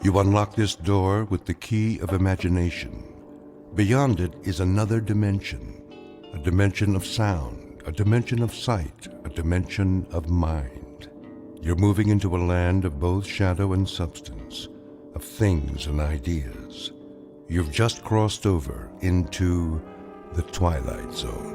You unlock this door with the key of imagination. Beyond it is another dimension, a dimension of sound, a dimension of sight, a dimension of mind. You're moving into a land of both shadow and substance, of things and ideas. You've just crossed over into the Twilight Zone.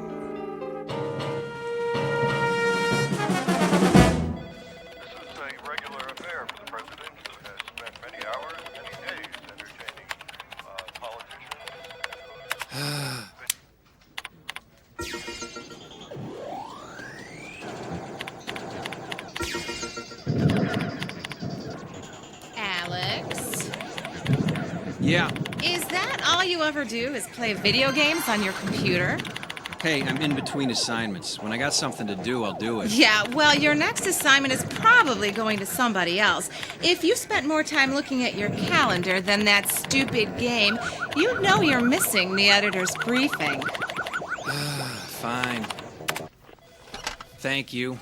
Yeah. Is that all you ever do, is play video games on your computer? Hey, I'm in between assignments. When I got something to do, I'll do it. Yeah, well, your next assignment is probably going to somebody else. If you spent more time looking at your calendar than that stupid game, you know you're missing the editor's briefing. Fine. Thank you.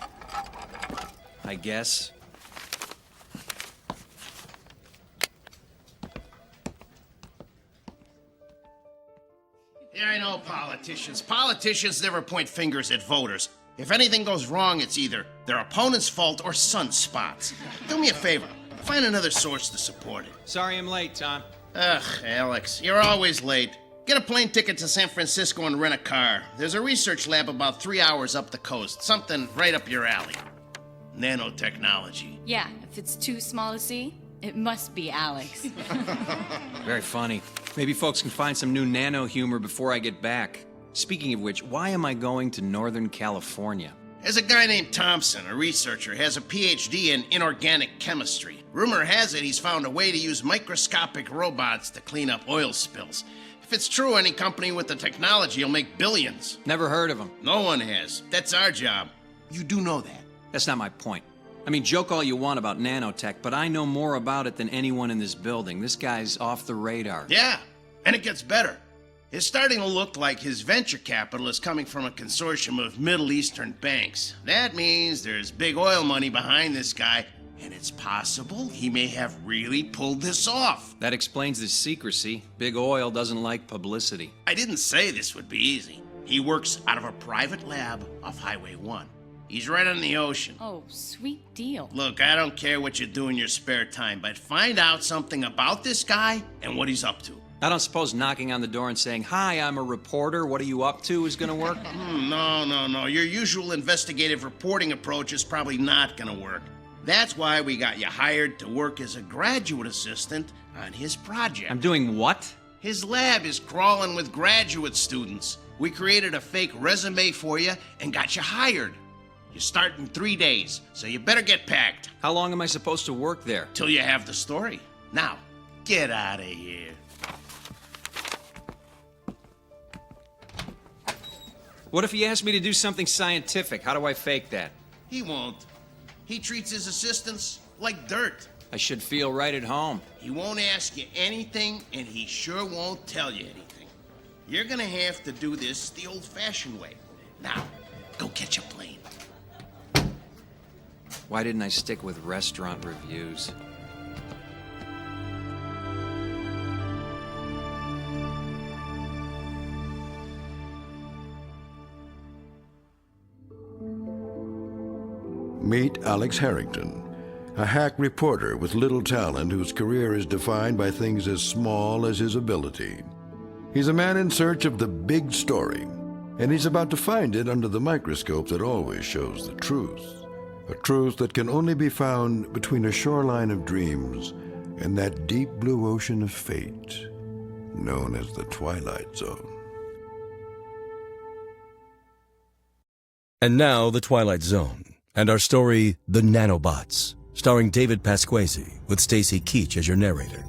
I guess. Yeah, I know politicians. Politicians never point fingers at voters. If anything goes wrong, it's either their opponent's fault or sunspots. Do me a favor. Find another source to support it. Sorry I'm late, Tom. Ugh, Alex, you're always late. Get a plane ticket to San Francisco and rent a car. There's a research lab about 3 hours up the coast. Something right up your alley. Nanotechnology. Yeah, if it's too small to see, it must be Alex. Very funny. Maybe folks can find some new nano humor before I get back. Speaking of which, why am I going to Northern California? There's a guy named Thompson, a researcher, has a PhD in inorganic chemistry. Rumor has it he's found a way to use microscopic robots to clean up oil spills. If it's true, any company with the technology will make billions. Never heard of him. No one has. That's our job. You do know that. That's not my point. I mean, joke all you want about nanotech, but I know more about it than anyone in this building. This guy's off the radar. Yeah, and it gets better. It's starting to look like his venture capital is coming from a consortium of Middle Eastern banks. That means there's big oil money behind this guy, and it's possible he may have really pulled this off. That explains the secrecy. Big oil doesn't like publicity. I didn't say this would be easy. He works out of a private lab off Highway 1. He's right on the ocean. Oh, sweet deal. Look, I don't care what you do in your spare time, but find out something about this guy and what he's up to. I don't suppose knocking on the door and saying, "Hi, I'm a reporter, what are you up to?" is gonna work? No. Your usual investigative reporting approach is probably not gonna work. That's why we got you hired to work as a graduate assistant on his project. I'm doing what? His lab is crawling with graduate students. We created a fake resume for you and got you hired. You start in 3 days, so you better get packed. How long am I supposed to work there? Till you have the story. Now, get out of here. What if he asked me to do something scientific? How do I fake that? He won't. He treats his assistants like dirt. I should feel right at home. He won't ask you anything, and he sure won't tell you anything. You're gonna have to do this the old-fashioned way. Now, go catch a plane. Why didn't I stick with restaurant reviews? Meet Alex Harrington, a hack reporter with little talent whose career is defined by things as small as his ability. He's a man in search of the big story, and he's about to find it under the microscope that always shows the truth. A truth that can only be found between a shoreline of dreams and that deep blue ocean of fate known as the Twilight Zone. And now, The Twilight Zone, and our story, The Nanobots, starring David Pasquesi, with Stacy Keach as your narrator.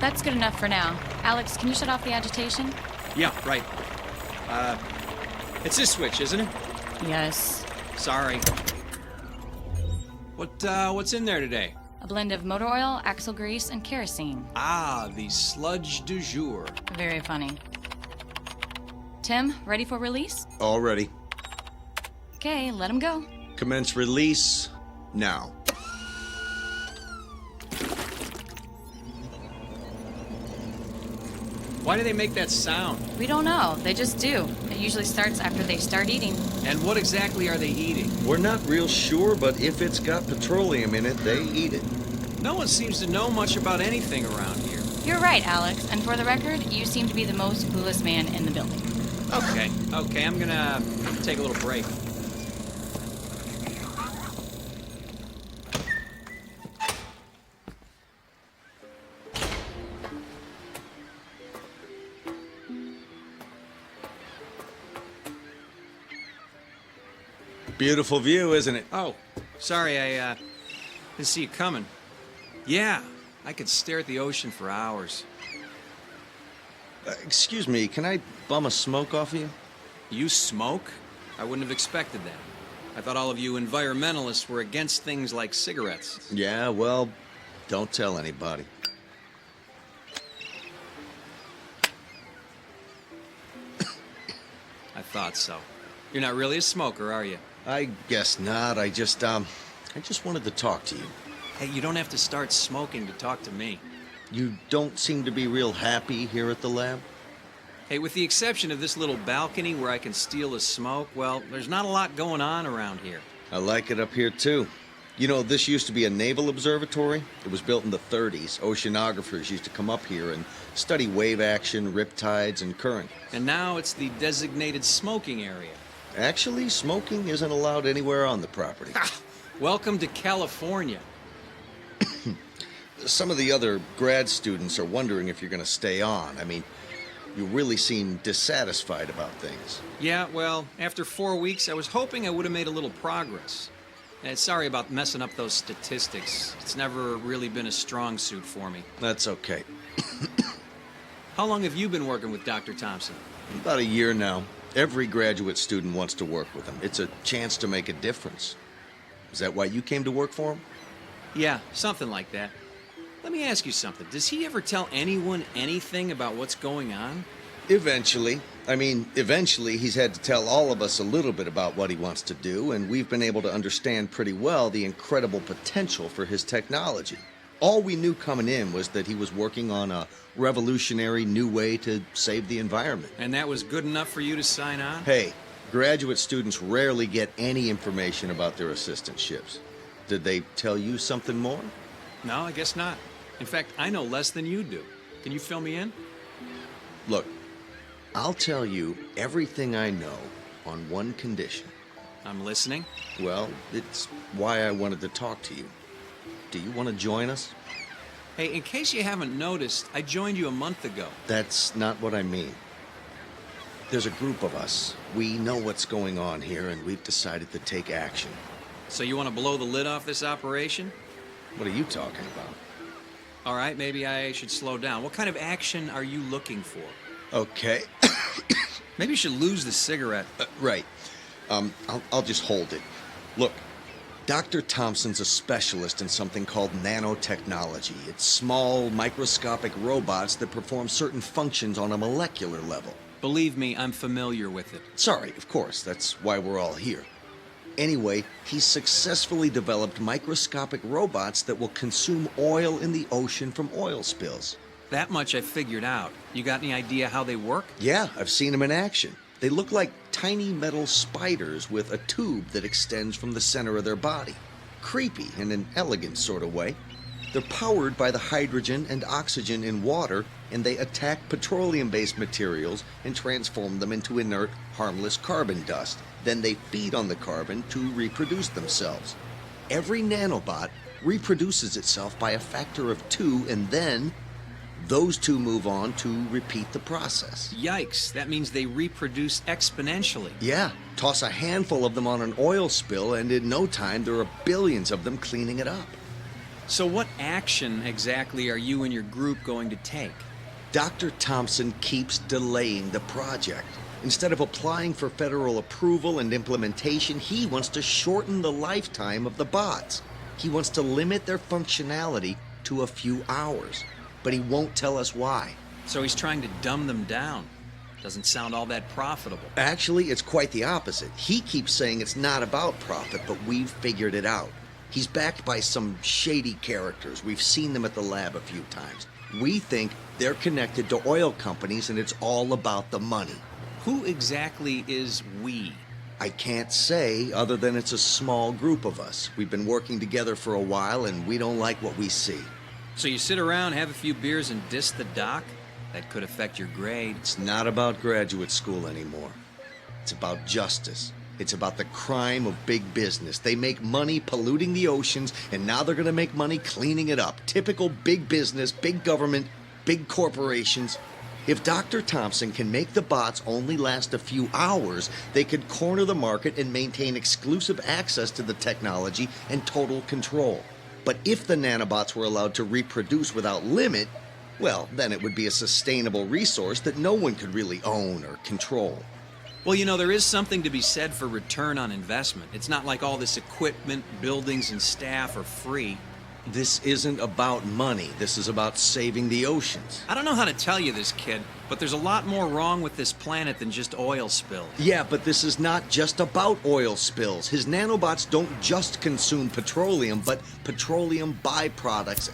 That's good enough for now. Alex, can you shut off the agitation? Yeah, right. It's this switch, isn't it? Yes. Sorry. What's in there today? A blend of motor oil, axle grease, and kerosene. Ah, the sludge du jour. Very funny. Tim, ready for release? All ready. Okay, let him go. Commence release now. Why do they make that sound? We don't know. They just do. It usually starts after they start eating. And what exactly are they eating? We're not real sure, but if it's got petroleum in it, they eat it. No one seems to know much about anything around here. You're right, Alex. And for the record, you seem to be the most clueless man in the building. Okay, I'm gonna take a little break. Beautiful view, isn't it? Oh, sorry, I didn't see you coming. Yeah, I could stare at the ocean for hours. Excuse me, can I bum a smoke off of you? You smoke? I wouldn't have expected that. I thought all of you environmentalists were against things like cigarettes. Yeah, well, don't tell anybody. I thought so. You're not really a smoker, are you? I guess not. I just wanted to talk to you. Hey, you don't have to start smoking to talk to me. You don't seem to be real happy here at the lab? Hey, with the exception of this little balcony where I can steal a smoke, well, there's not a lot going on around here. I like it up here, too. You know, this used to be a naval observatory. It was built in the 30s. Oceanographers used to come up here and study wave action, riptides, and current. And now it's the designated smoking area. Actually, smoking isn't allowed anywhere on the property. Welcome to California. Some of the other grad students are wondering if you're going to stay on. I mean, you really seem dissatisfied about things. Yeah, well, after 4 weeks, I was hoping I would have made a little progress. Sorry about messing up those statistics. It's never really been a strong suit for me. That's okay. How long have you been working with Dr. Thompson? About a year now. Every graduate student wants to work with him. It's a chance to make a difference. Is that why you came to work for him? Yeah, something like that. Let me ask you something. Does he ever tell anyone anything about what's going on? Eventually. Eventually he's had to tell all of us a little bit about what he wants to do, and we've been able to understand pretty well the incredible potential for his technology. All we knew coming in was that he was working on a revolutionary new way to save the environment. And that was good enough for you to sign on? Hey, graduate students rarely get any information about their assistantships. Did they tell you something more? No, I guess not. In fact, I know less than you do. Can you fill me in? Look, I'll tell you everything I know on one condition. I'm listening. Well, it's why I wanted to talk to you. Do you want to join us? Hey, in case you haven't noticed, I joined you a month ago. That's not what I mean. There's a group of us. We know what's going on here, and we've decided to take action. So you want to blow the lid off this operation? What are you talking about? All right, maybe I should slow down. What kind of action are you looking for? Okay. Maybe you should lose the cigarette. Right. I'll just hold it. Look, Dr. Thompson's a specialist in something called nanotechnology. It's small, microscopic robots that perform certain functions on a molecular level. Believe me, I'm familiar with it. Sorry, of course. That's why we're all here. Anyway, he's successfully developed microscopic robots that will consume oil in the ocean from oil spills. That much I figured out. You got any idea how they work? Yeah, I've seen them in action. They look like tiny metal spiders with a tube that extends from the center of their body. Creepy in an elegant sort of way. They're powered by the hydrogen and oxygen in water, and they attack petroleum-based materials and transform them into inert, harmless carbon dust. Then they feed on the carbon to reproduce themselves. Every nanobot reproduces itself by a factor of 2, and then those two move on to repeat the process. Yikes, that means they reproduce exponentially. Yeah, toss a handful of them on an oil spill, and in no time there are billions of them cleaning it up. So what action exactly are you and your group going to take? Dr. Thompson keeps delaying the project. Instead of applying for federal approval and implementation, he wants to shorten the lifetime of the bots. He wants to limit their functionality to a few hours, but he won't tell us why. So he's trying to dumb them down. Doesn't sound all that profitable. Actually, it's quite the opposite. He keeps saying it's not about profit, but we've figured it out. He's backed by some shady characters. We've seen them at the lab a few times. We think they're connected to oil companies, and it's all about the money. Who exactly is we? I can't say, other than it's a small group of us. We've been working together for a while, and we don't like what we see. So you sit around, have a few beers, and diss the doc? That could affect your grade. It's not about graduate school anymore. It's about justice. It's about the crime of big business. They make money polluting the oceans, and now they're going to make money cleaning it up. Typical big business, big government, big corporations. If Dr. Thompson can make the bots only last a few hours, they could corner the market and maintain exclusive access to the technology and total control. But if the nanobots were allowed to reproduce without limit, well, then it would be a sustainable resource that no one could really own or control. Well, you know, there is something to be said for return on investment. It's not like all this equipment, buildings, and staff are free. This isn't about money. This is about saving the oceans. I don't know how to tell you this, kid, but there's a lot more wrong with this planet than just oil spills. Yeah, but this is not just about oil spills. His nanobots don't just consume petroleum, but petroleum byproducts.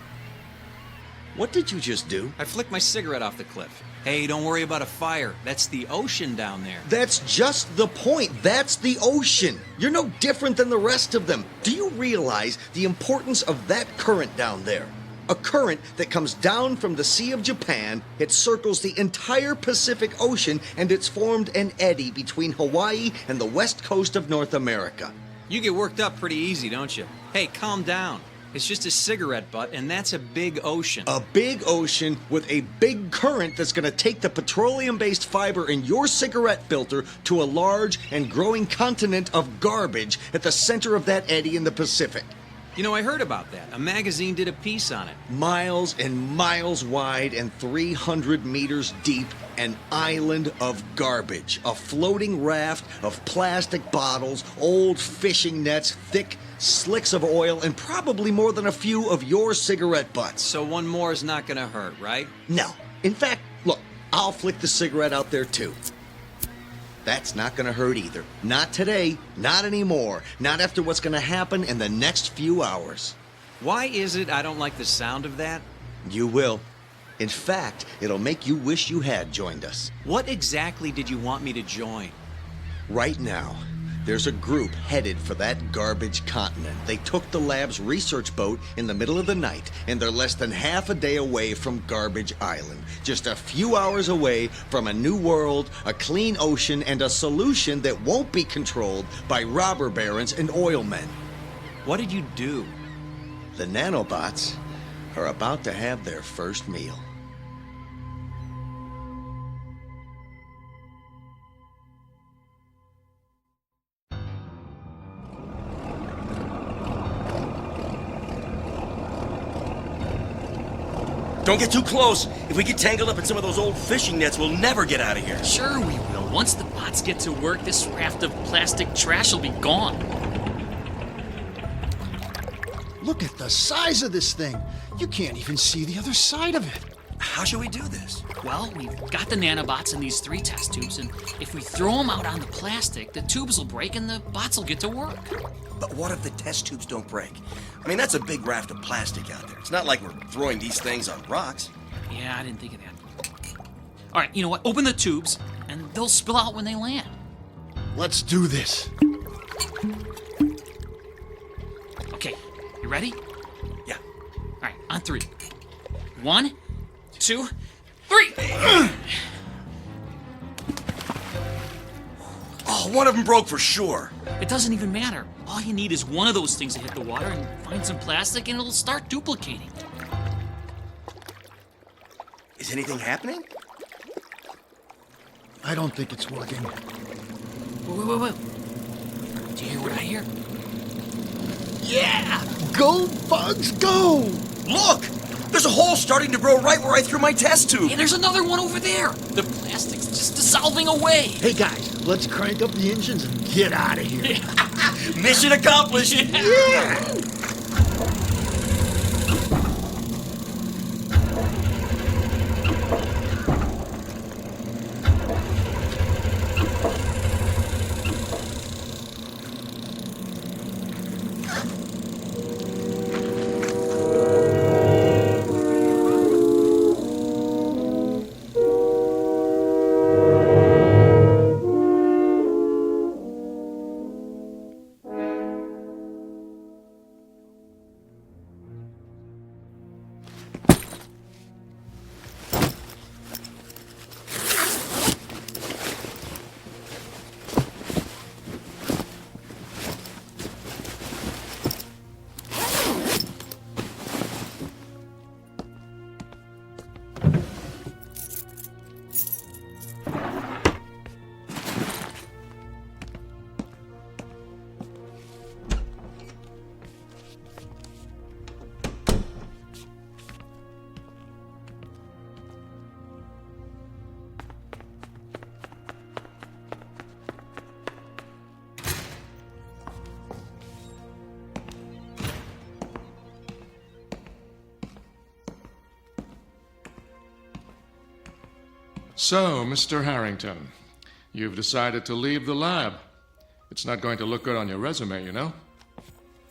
What did you just do? I flicked my cigarette off the cliff. Hey, don't worry about a fire. That's the ocean down there. That's just the point. That's the ocean. You're no different than the rest of them. Do you realize the importance of that current down there? A current that comes down from the Sea of Japan, it circles the entire Pacific Ocean, and it's formed an eddy between Hawaii and the west coast of North America. You get worked up pretty easy, don't you? Hey, calm down. It's just a cigarette butt, and that's a big ocean. A big ocean with a big current that's going to take the petroleum-based fiber in your cigarette filter to a large and growing continent of garbage at the center of that eddy in the Pacific. You know, I heard about that. A magazine did a piece on it. Miles and miles wide and 300 meters deep, an island of garbage. A floating raft of plastic bottles, old fishing nets, thick slicks of oil, and probably more than a few of your cigarette butts. So one more is not gonna hurt, right? No. In fact, look, I'll flick the cigarette out there too. That's not gonna hurt either. Not today, not anymore. Not after what's gonna happen in the next few hours. Why is it I don't like the sound of that? You will. In fact, it'll make you wish you had joined us. What exactly did you want me to join? Right now, there's a group headed for that garbage continent. They took the lab's research boat in the middle of the night, and they're less than half a day away from Garbage Island. Just a few hours away from a new world, a clean ocean, and a solution that won't be controlled by robber barons and oil men. What did you do? The nanobots are about to have their first meal. Don't get too close. If we get tangled up in some of those old fishing nets, we'll never get out of here. Sure we will. Once the bots get to work, this raft of plastic trash will be gone. Look at the size of this thing. You can't even see the other side of it. How should we do this? Well, we've got the nanobots in these 3 test tubes, and if we throw them out on the plastic, the tubes will break and the bots will get to work. But what if the test tubes don't break? I mean, that's a big raft of plastic out there. It's not like we're throwing these things on rocks. Yeah, I didn't think of that. All right, you know what? Open the tubes, and they'll spill out when they land. Let's do this. Okay, you ready? Yeah. All right, on 3. 1, 2, 3! Oh, one of them broke for sure. It doesn't even matter. All you need is one of those things to hit the water and find some plastic, and it'll start duplicating. Is anything happening? I don't think it's working. Wait. Do you hear what I hear? Yeah! Go, bugs, go! Look! There's a hole starting to grow right where I threw my test tube. Hey, there's another one over there. The plastic's just dissolving away. Hey, guys, let's crank up the engines and get out of here. Mission accomplished. Yeah! So, Mr. Harrington, you've decided to leave the lab. It's not going to look good on your resume, you know?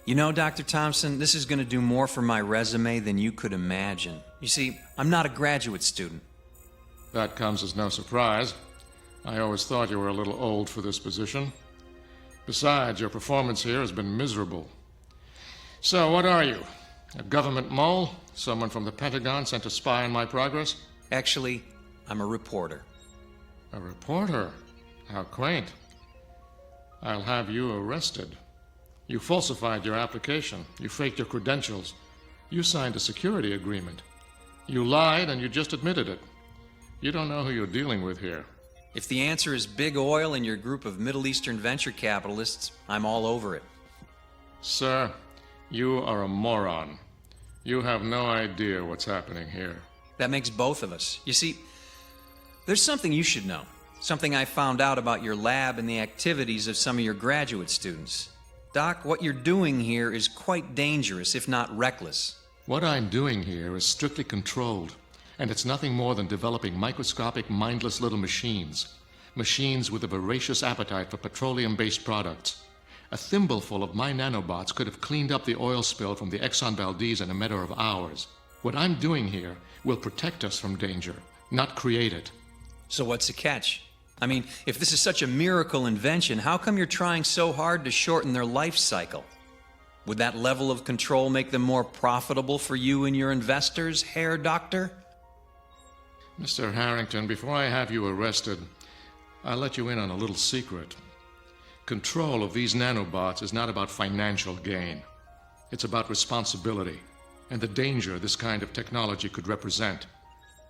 You know, Dr. Thompson, this is going to do more for my resume than you could imagine. You see, I'm not a graduate student. That comes as no surprise. I always thought you were a little old for this position. Besides, your performance here has been miserable. So, what are you? A government mole? Someone from the Pentagon sent to spy on my progress? Actually, I'm a reporter. A reporter? How quaint. I'll have you arrested. You falsified your application. You faked your credentials. You signed a security agreement. You lied and you just admitted it. You don't know who you're dealing with here. If the answer is big oil and your group of Middle Eastern venture capitalists, I'm all over it. Sir, you are a moron. You have no idea what's happening here. That makes both of us. You see, there's something you should know. Something I found out about your lab and the activities of some of your graduate students. Doc, what you're doing here is quite dangerous, if not reckless. What I'm doing here is strictly controlled, and it's nothing more than developing microscopic, mindless little machines. Machines with a voracious appetite for petroleum-based products. A thimbleful of my nanobots could have cleaned up the oil spill from the Exxon Valdez in a matter of hours. What I'm doing here will protect us from danger, not create it. So what's the catch? I mean, if this is such a miracle invention, how come you're trying so hard to shorten their life cycle? Would that level of control make them more profitable for you and your investors, Herr Doctor? Mr. Harrington, before I have you arrested, I'll let you in on a little secret. Control of these nanobots is not about financial gain. It's about responsibility and the danger this kind of technology could represent.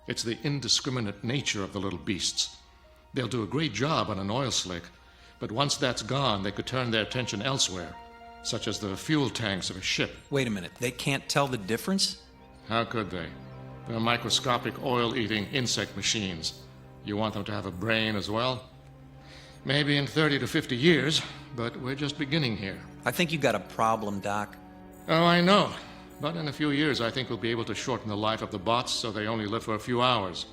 It's the indiscriminate nature of the little beasts. They'll do a great job on an oil slick, but once that's gone, they could turn their attention elsewhere, such as the fuel tanks of a ship. Wait a minute, they can't tell the difference? How could they? They're microscopic oil-eating insect machines. You want them to have a brain as well? Maybe in 30 to 50 years, but we're just beginning here. I think you got a problem, Doc. Oh, I know. But in a few years, I think we'll be able to shorten the life of the bots so they only live for a few hours.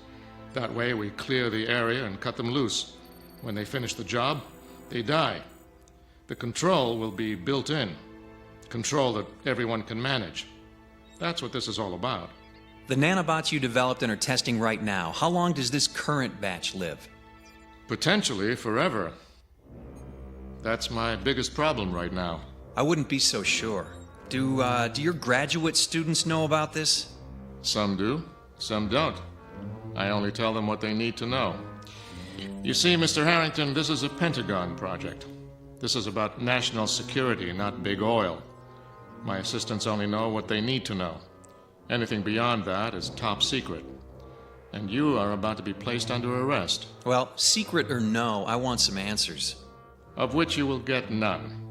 That way, we clear the area and cut them loose. When they finish the job, they die. The control will be built in. Control that everyone can manage. That's what this is all about. The nanobots you developed and are testing right now, how long does this current batch live? Potentially forever. That's my biggest problem right now. I wouldn't be so sure. Do your graduate students know about this? Some do, some don't. I only tell them what they need to know. You see, Mr. Harrington, this is a Pentagon project. This is about national security, not big oil. My assistants only know what they need to know. Anything beyond that is top secret. And you are about to be placed under arrest. Well, secret or no, I want some answers. Of which you will get none.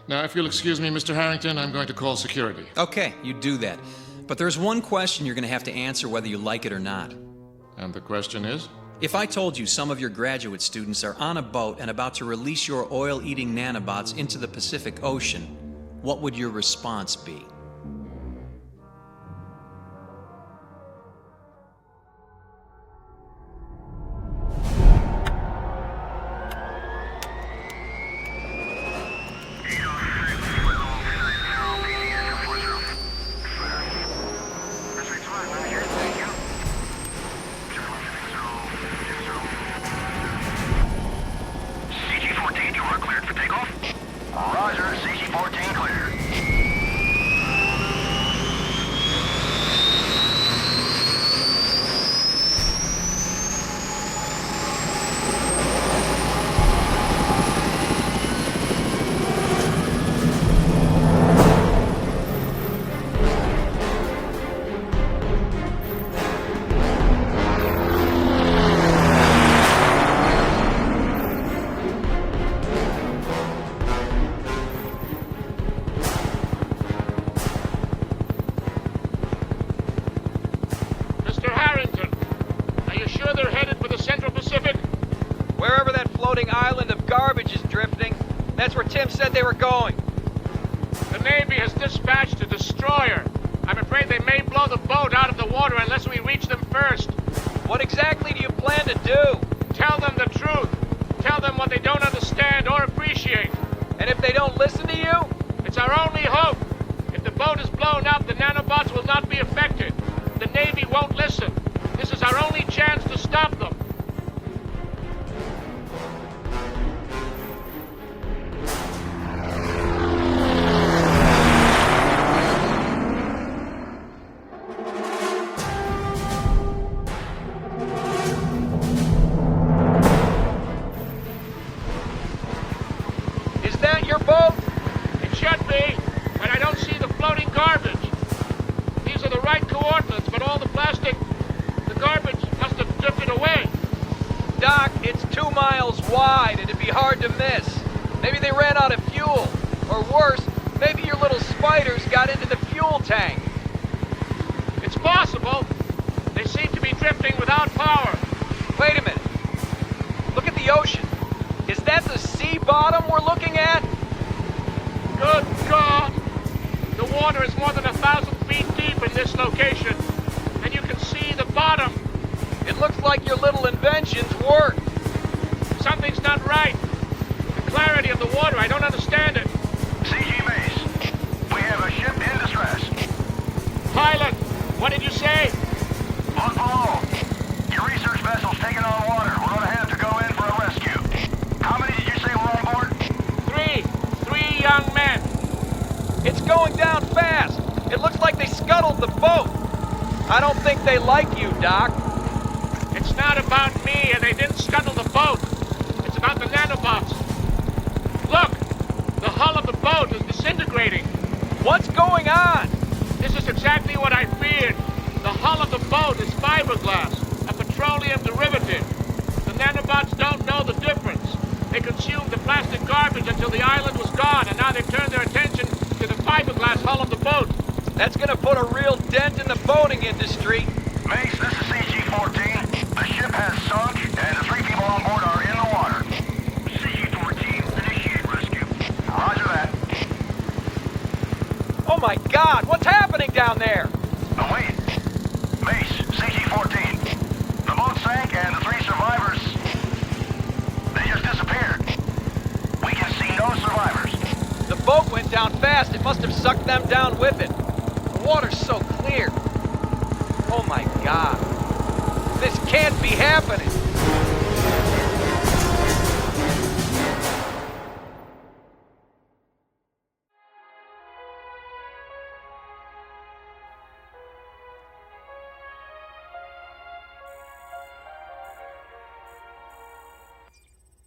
Now, if you'll excuse me, Mr. Harrington, I'm going to call security. Okay, you do that. But there's one question you're going to have to answer whether you like it or not. And the question is? If I told you some of your graduate students are on a boat and about to release your oil-eating nanobots into the Pacific Ocean, what would your response be? floating island of garbage is drifting. That's where Tim said they were going. The Navy has dispatched a destroyer. I'm afraid they may blow the boat out of the water unless we reach them first. What exactly do you plan to do? Tell them the truth. Tell them what they don't understand or appreciate. And if they don't listen to you? It's our only hope. If the boat is blown up, the nanobots will not be affected. The Navy won't listen. This is our only chance to stop them. Is that your boat? It should be, but I don't see the floating garbage. These are the right coordinates, but all the plastic, the garbage must have drifted away. Doc, it's 2 miles wide. It'd be hard to miss. Maybe they ran out of fuel. Or worse, maybe your little spiders got into the fuel tank. It's possible. They seem to be drifting without power. Wait a minute. Look at the ocean. Is that the sea bottom we're looking at? Good God! The water is more than 1,000 feet deep in this location, and you can see the bottom. It looks like your little inventions work. Something's not right. The clarity of the water, I don't understand it. CG Base, we have a ship in distress. Pilot, what did you say? Look below. Your research vessel's taking on water. We're going to have to go in for a rescue. How many did you say were on board? 3 young men. It's going down fast. It looks like they scuttled the boat. I don't think they like you, Doc. It's not about me, and they didn't scuttle the boat. It's about the nanobots. Look, the hull of the boat is disintegrating. What's going on? This is exactly what I feared. The hull of the boat is fiberglass, a petroleum derivative. The nanobots don't know the difference. They consumed the plastic garbage until the island was gone, and now they've turned their attention to the fiberglass hull of the boat. That's gonna put a real dent in the boating industry. Mace, this is CG-14. The ship has sunk, and the 3 people on board are in the water. CG-14, initiate rescue. Roger that. Oh my God, what's happening down there? Oh, wait. Mace, CG-14. The boat sank, and the 3 survivors, they just disappeared. We can see no survivors. The boat went down fast. It must have sucked them down with it. The water's so clear. Oh my God. This can't be happening.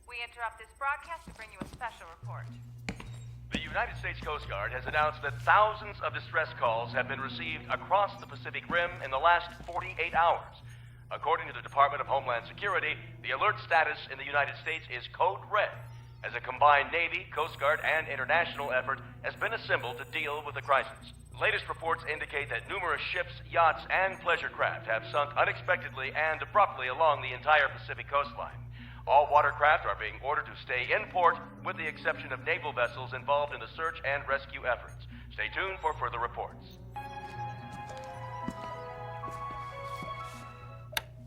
We interrupt this broadcast to bring you a special report. The United States Coast Guard has announced that thousands of distress calls have been received across the Pacific Rim in the last 48 hours. According to the Department of Homeland Security, the alert status in the United States is code red, as a combined Navy, Coast Guard, and international effort has been assembled to deal with the crisis. Latest reports indicate that numerous ships, yachts, and pleasure craft have sunk unexpectedly and abruptly along the entire Pacific coastline. All watercraft are being ordered to stay in port, with the exception of naval vessels involved in the search and rescue efforts. Stay tuned for further reports.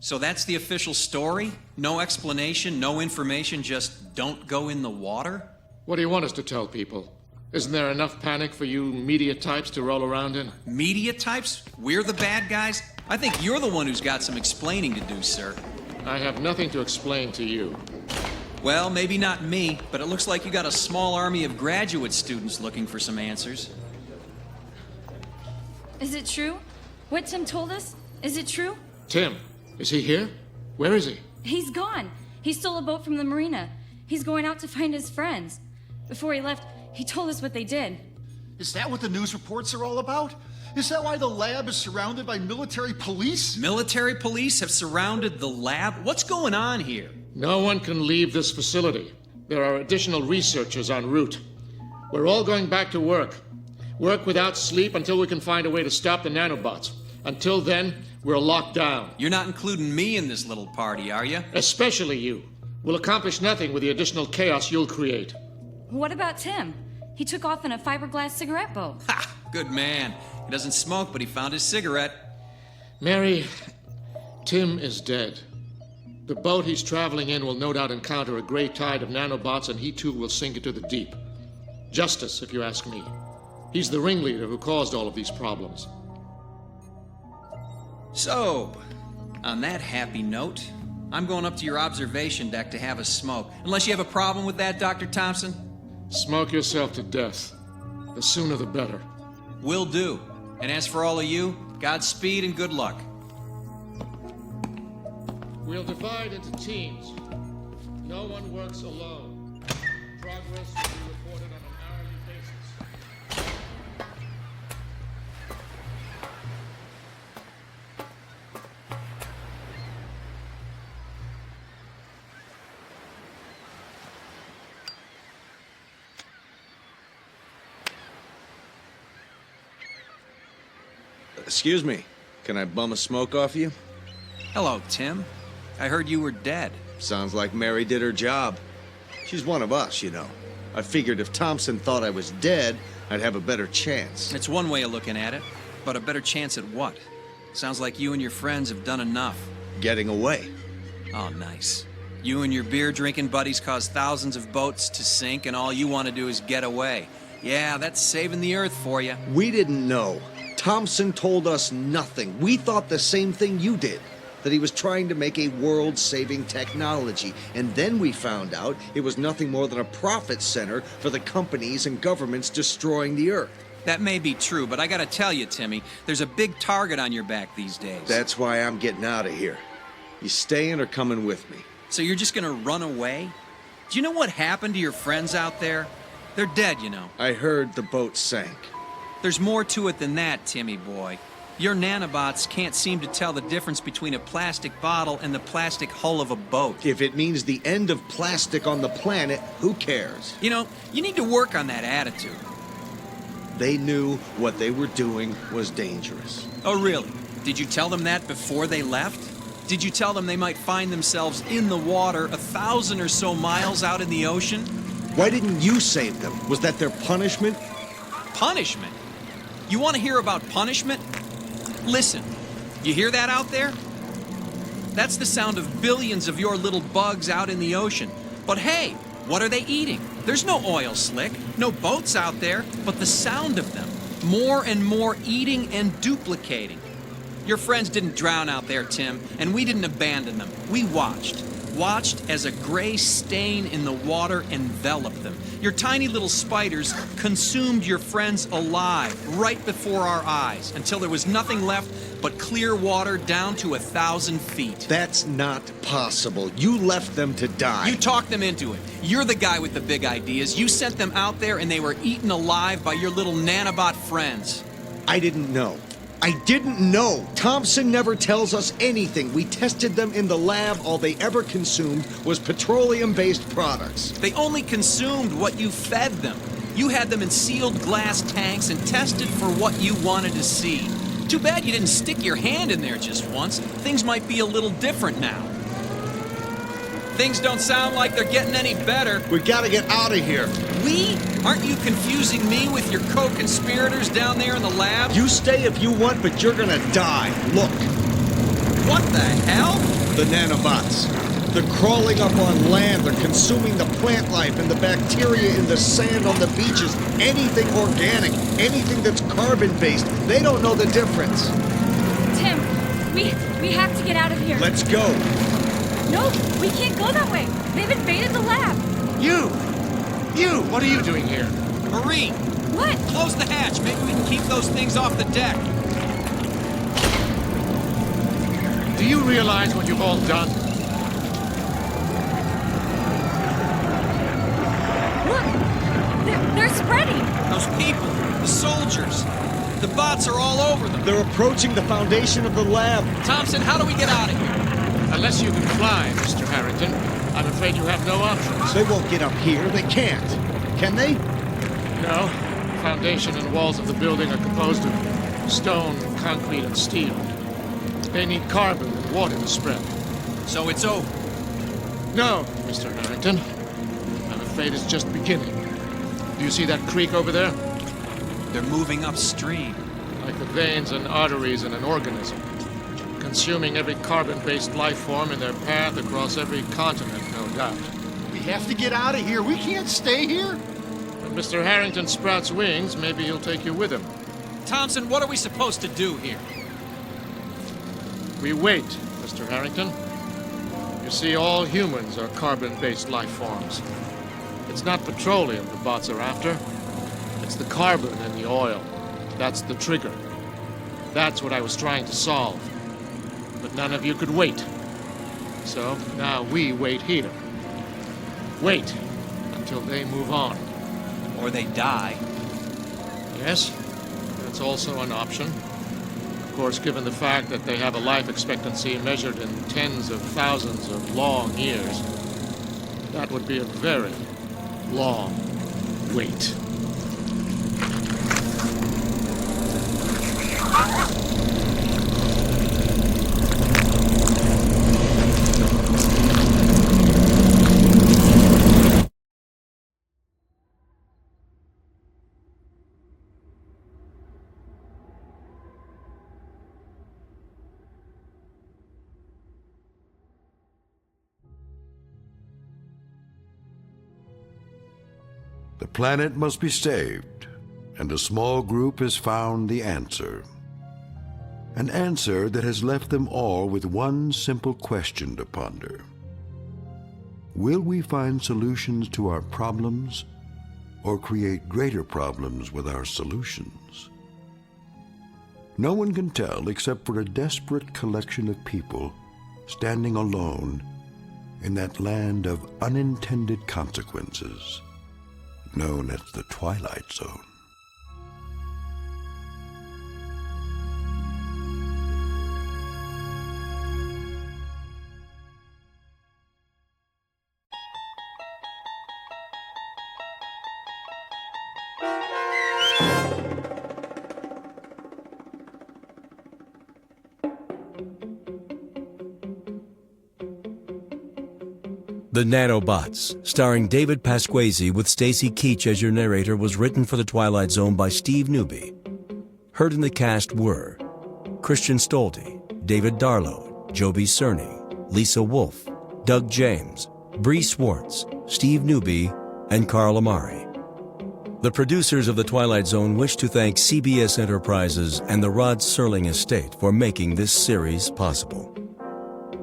So that's the official story? No explanation, no information, just don't go in the water? What do you want us to tell people? Isn't there enough panic for you media types to roll around in? Media types? We're the bad guys? I think you're the one who's got some explaining to do, sir. I have nothing to explain to you. Well, maybe not me, but it looks like you got a small army of graduate students looking for some answers. Is it true? What Tim told us? Is it true? Tim, is he here? Where is he? He's gone. He stole a boat from the marina. He's going out to find his friends. Before he left, he told us what they did. Is that what the news reports are all about? Is that why the lab is surrounded by military police? Military police have surrounded the lab? What's going on here? No one can leave this facility. There are additional researchers en route. We're all going back to work. Work without sleep until we can find a way to stop the nanobots. Until then, we're locked down. You're not including me in this little party, are you? Especially you. will accomplish nothing with the additional chaos you'll create. What about Tim? He took off in a fiberglass cigarette boat. Ha! Good man. He doesn't smoke, but he found his cigarette. Mary, Tim is dead. The boat he's traveling in will no doubt encounter a great tide of nanobots, and he too will sink into the deep. Justice, if you ask me. He's the ringleader who caused all of these problems. So, on that happy note, I'm going up to your observation deck to have a smoke. Unless you have a problem with that, Dr. Thompson? Smoke yourself to death. The sooner the better. Will do. And as for all of you, Godspeed and good luck. We'll divide into teams. No one works alone. Progress will be reported on an hourly basis. Excuse me. Can I bum a smoke off you? Hello, Tim. I heard you were dead. Sounds like Mary did her job. She's one of us, you know. I figured if Thompson thought I was dead, I'd have a better chance. It's one way of looking at it, but a better chance at what? Sounds like you and your friends have done enough. Getting away. Oh, nice. You and your beer-drinking buddies caused thousands of boats to sink, and all you want to do is get away. Yeah, that's saving the Earth for you. We didn't know. Thompson told us nothing. We thought the same thing you did, that he was trying to make a world-saving technology. And then we found out it was nothing more than a profit center for the companies and governments destroying the Earth. That may be true, but I gotta tell you, Timmy, there's a big target on your back these days. That's why I'm getting out of here. You staying or coming with me? So you're just gonna run away? Do you know what happened to your friends out there? They're dead, you know. I heard the boat sank. There's more to it than that, Timmy boy. Your nanobots can't seem to tell the difference between a plastic bottle and the plastic hull of a boat. If it means the end of plastic on the planet, who cares? You know, you need to work on that attitude. They knew what they were doing was dangerous. Oh, really? Did you tell them that before they left? Did you tell them they might find themselves in the water 1,000 or so miles out in the ocean? Why didn't you save them? Was that their punishment? Punishment? You want to hear about punishment? Listen, you hear that out there? That's the sound of billions of your little bugs out in the ocean. But hey, what are they eating? There's no oil slick, no boats out there, but the sound of them. More and more eating and duplicating. Your friends didn't drown out there, Tim, and we didn't abandon them. We watched as a gray stain in the water enveloped them. Your tiny little spiders consumed your friends alive right before our eyes until there was nothing left but clear water down to 1,000 feet. That's not possible. You left them to die. You talked them into it. You're the guy with the big ideas. You sent them out there and they were eaten alive by your little nanobot friends. I didn't know. I didn't know. Thompson never tells us anything. We tested them in the lab. All they ever consumed was petroleum-based products. They only consumed what you fed them. You had them in sealed glass tanks and tested for what you wanted to see. Too bad you didn't stick your hand in there just once. Things might be a little different now. Things don't sound like they're getting any better. We gotta get out of here. We? Aren't you confusing me with your co-conspirators down there in the lab? You stay if you want, but you're gonna die. Look. What the hell? The nanobots. They're crawling up on land. They're consuming the plant life and the bacteria in the sand on the beaches. Anything organic, anything that's carbon-based. They don't know the difference. Tim, we have to get out of here. Let's go. No, we can't go that way. They've invaded the lab. You! What are you doing here? Marine! What? Close the hatch. Maybe we can keep those things off the deck. Do you realize what you've all done? Look! They're spreading! Those people, the soldiers, the bots are all over them. They're approaching the foundation of the lab. Thompson, how do we get out of here? Unless you can fly, Mr. Harrington, I'm afraid you have no options. They won't get up here. They can't. Can they? No. The foundation and walls of the building are composed of stone, concrete, and steel. They need carbon and water to spread. So it's over. No, Mr. Harrington. I'm afraid it's just beginning. Do you see that creek over there? They're moving upstream. Like the veins and arteries in an organism, consuming every carbon-based life form in their path across every continent, no doubt. We have to get out of here. We can't stay here. When Mr. Harrington sprouts wings, maybe he'll take you with him. Thompson, what are we supposed to do here? We wait, Mr. Harrington. You see, all humans are carbon-based life forms. It's not petroleum the bots are after. It's the carbon in the oil. That's the trigger. That's what I was trying to solve. But none of you could wait. So now we wait here. Wait until they move on. Or they die. Yes, that's also an option. Of course, given the fact that they have a life expectancy measured in tens of thousands of long years, that would be a very long wait. The planet must be saved, and a small group has found the answer. An answer that has left them all with one simple question to ponder. Will we find solutions to our problems, or create greater problems with our solutions? No one can tell except for a desperate collection of people standing alone in that land of unintended consequences, known as the Twilight Zone. The Nanobots, starring David Pasquesi with Stacy Keach as your narrator, was written for The Twilight Zone by Steve Newby. Heard in the cast were Christian Stolte, David Darlow, Joby Cerny, Lisa Wolfe, Doug James, Bree Swartz, Steve Newby, and Carl Amari. The producers of The Twilight Zone wish to thank CBS Enterprises and the Rod Serling Estate for making this series possible.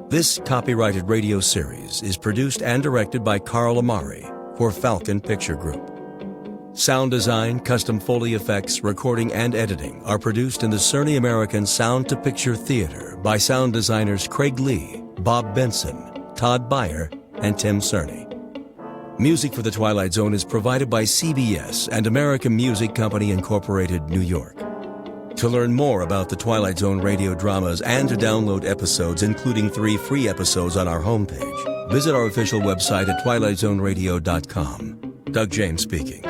This copyrighted radio series is produced and directed by Carl Amari for Falcon Picture Group. Sound design, custom Foley effects, recording, and editing are produced in the Cerny American Sound to Picture Theater by sound designers Craig Lee, Bob Benson, Todd Beyer, and Tim Cerny. Music for The Twilight Zone is provided by CBS and American Music Company Incorporated, New York. To learn more about the Twilight Zone radio dramas and to download episodes, including 3 free episodes on our homepage, visit our official website at twilightzoneradio.com. Doug James speaking.